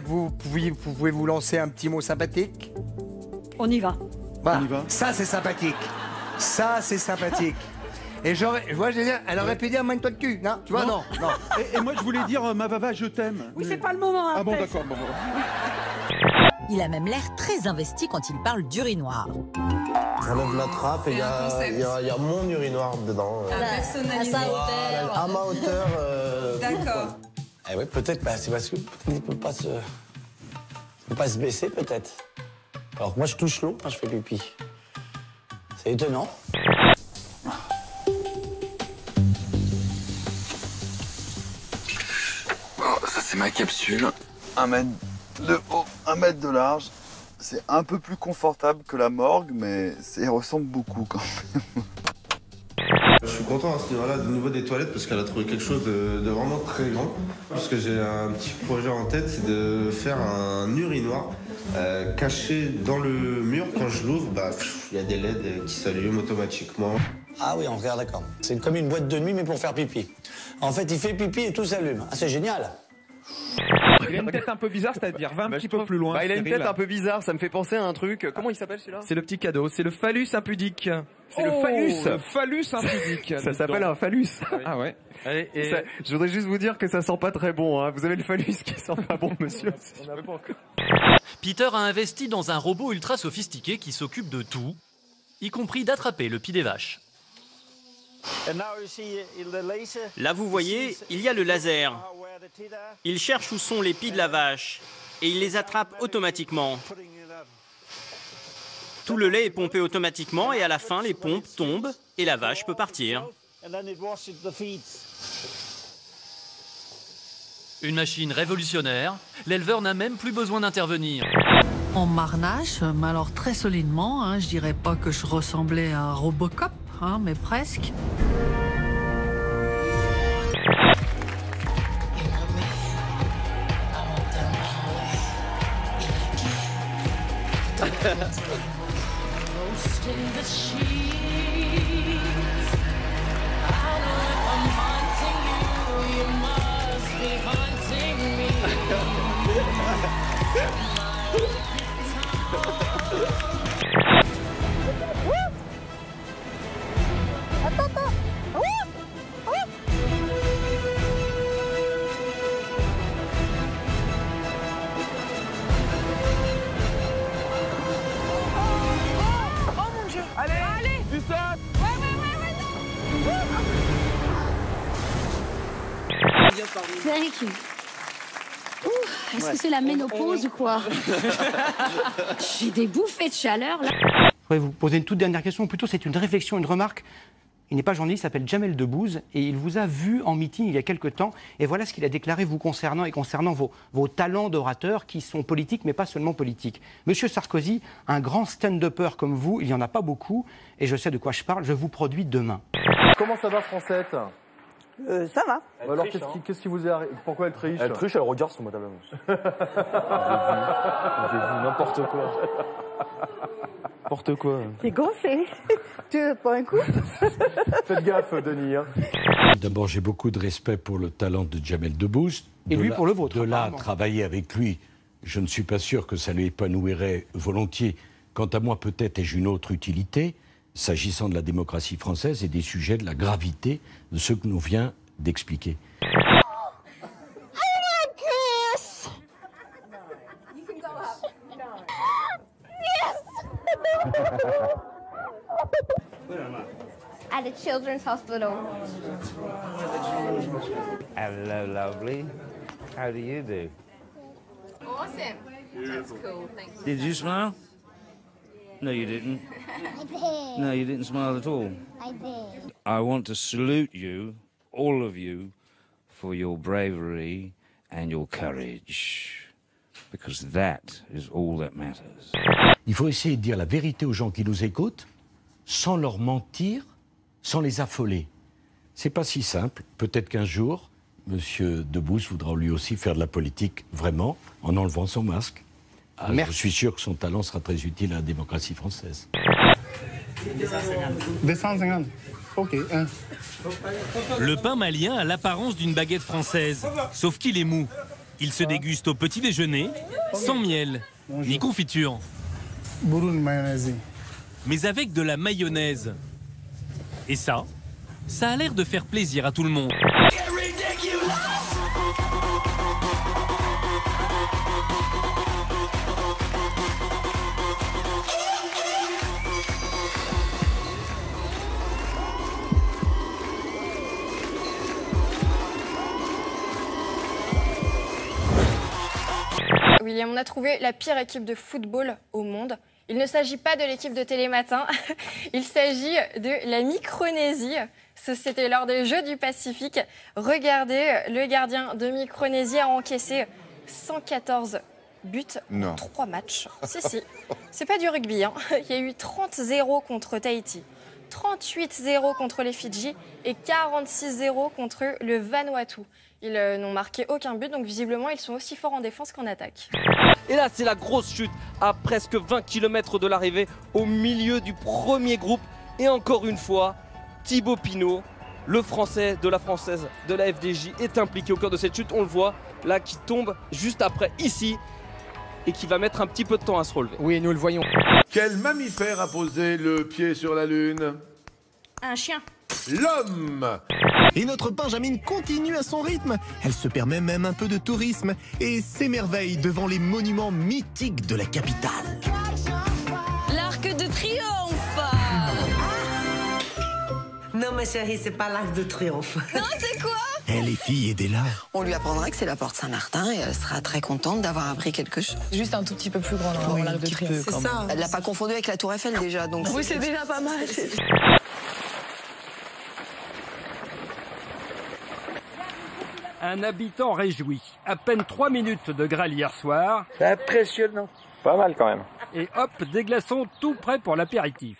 Vous pouvez vous lancer un petit mot sympathique? On y va. Voilà. On y va. Ça, c'est sympathique. Ça, c'est sympathique. Et elle aurait pu dire mène-toi de cul, non? Tu vois, non. Et moi, je voulais dire ma vava, je t'aime. Oui, c'est pas le moment. Ah bon, après. d'accord. Bon. Il a même l'air très investi quand il parle d'urinoir. J'enlève la trappe et il y a mon urinoir dedans. À sa hauteur. À ma hauteur. D'accord. Eh ouais, peut-être, c'est parce que peut-être il peut pas se baisser, peut-être. Alors que moi, je touche l'eau quand je fais pipi. C'est étonnant. Bon, ça c'est ma capsule. 1 mètre de haut, 1 mètre de large. C'est un peu plus confortable que la morgue, mais ça y ressemble beaucoup quand même. Je suis content à ce niveau-là, du niveau des toilettes, parce qu'elle a trouvé quelque chose de vraiment très grand. Parce que j'ai un petit projet en tête, c'est de faire un urinoir caché dans le mur. Quand je l'ouvre, il y a des LED qui s'allument automatiquement. Ah oui, on regarde, d'accord. C'est comme une boîte de nuit, mais pour faire pipi. En fait, il fait pipi et tout s'allume. Ah, c'est génial. Il a une tête un peu bizarre, c'est-à-dire va un petit peu plus loin. Il a une Cyril. tête un peu bizarre, ça me fait penser à un truc. Comment il s'appelle celui-là? C'est le petit cadeau, c'est le phallus impudique. C'est le phallus. Le phallus impudique. Ça s'appelle un phallus. Ah ouais. Allez, et... je voudrais juste vous dire que ça sent pas très bon. Hein. Vous avez le phallus qui sent pas bon, monsieur. Peter a investi dans un robot ultra sophistiqué qui s'occupe de tout, y compris d'attraper le pied des vaches. Là, vous voyez, il y a le laser. Il cherche où sont les pieds de la vache et il les attrape automatiquement. Tout le lait est pompé automatiquement et à la fin, les pompes tombent et la vache peut partir. Une machine révolutionnaire, l'éleveur n'a même plus besoin d'intervenir. En marnage, mais alors très solidement, hein, je dirais pas que je ressemblais à Robocop, hein, mais presque. Thank you. Est-ce que c'est la ménopause ou quoi? J'ai des bouffées de chaleur là. Je voudrais vous poser une toute dernière question, ou plutôt c'est une réflexion, une remarque. Il n'est pas journaliste, il s'appelle Jamel Debbouze et il vous a vu en meeting il y a quelque temps. Et voilà ce qu'il a déclaré vous concernant et concernant vos talents d'orateur qui sont politiques, mais pas seulement politiques. Monsieur Sarkozy, un grand stand-upper comme vous, il n'y en a pas beaucoup, et je sais de quoi je parle, je vous produis demain. Comment ça va, Francette? Ça va. Alors, qu'est-ce qui vous est arrivé? Pourquoi elle triche? Elle triche, elle regarde son madame. J'ai vu n'importe quoi. N'importe quoi. T'es gonflé. Tu veux pas un coup? Faites gaffe, Denis. Hein. D'abord, j'ai beaucoup de respect pour le talent de Jamel Debbouze. Et lui pour le vôtre. De là à travailler avec lui, je ne suis pas sûr que ça lui épanouirait volontiers. Quant à moi, peut-être ai-je une autre utilité, s'agissant de la démocratie française et des sujets de la gravité de ce que nous vient d'expliquer. At the Children's Hospital. Hello, lovely. How do you do? Awesome. That's cool. Thank you. Did you smile? No, you didn't. I did. No, you didn't smile at all. I did. I want to salute you, all of you, for your bravery and your courage. Because that is all that matters. Il faut essayer de dire la vérité aux gens qui nous écoutent, sans leur mentir, sans les affoler. C'est pas si simple. Peut-être qu'un jour, Monsieur Debbouze voudra lui aussi faire de la politique vraiment, en enlevant son masque. Je suis sûr que son talent sera très utile à la démocratie française. 250. Ok. Le pain malien a l'apparence d'une baguette française, sauf qu'il est mou. Il se déguste au petit déjeuner, sans miel, ni confiture. Mais avec de la mayonnaise. Et ça a l'air de faire plaisir à tout le monde. William, on a trouvé la pire équipe de football au monde. Il ne s'agit pas de l'équipe de Télématin, il s'agit de la Micronésie. C'était lors des Jeux du Pacifique. Regardez, le gardien de Micronésie a encaissé 114 buts en 3 matchs. Si, c'est pas du rugby, hein. Il y a eu 30-0 contre Tahiti, 38-0 contre les Fidji et 46-0 contre le Vanuatu. Ils n'ont marqué aucun but, donc visiblement ils sont aussi forts en défense qu'en attaque. Et là, c'est la grosse chute à presque 20 km de l'arrivée, au milieu du premier groupe. Et encore une fois, Thibaut Pinot, le Français de la Française de la FDJ, est impliqué au cœur de cette chute. On le voit là, qui tombe juste après ici et qui va mettre un petit peu de temps à se relever. Oui, nous le voyons. Quel mammifère a posé le pied sur la Lune? Un chien. L'homme. Et notre Benjamin continue à son rythme. Elle se permet même un peu de tourisme et s'émerveille devant les monuments mythiques de la capitale. L'Arc de Triomphe. Non, ma chérie, c'est pas l'Arc de Triomphe. Non, c'est quoi? Elle est fille aidez là. On lui apprendra que c'est la porte Saint-Martin et elle sera très contente d'avoir appris quelque chose. Juste un tout petit peu plus grand dans l'Arc de Triomphe. C'est ça. Elle l'a pas confondu avec la Tour Eiffel déjà, donc. Oui, c'est déjà pas mal. Un habitant réjoui. À peine 3 minutes de Graal hier soir. C'est impressionnant. Pas mal quand même. Et hop, des glaçons tout prêts pour l'apéritif.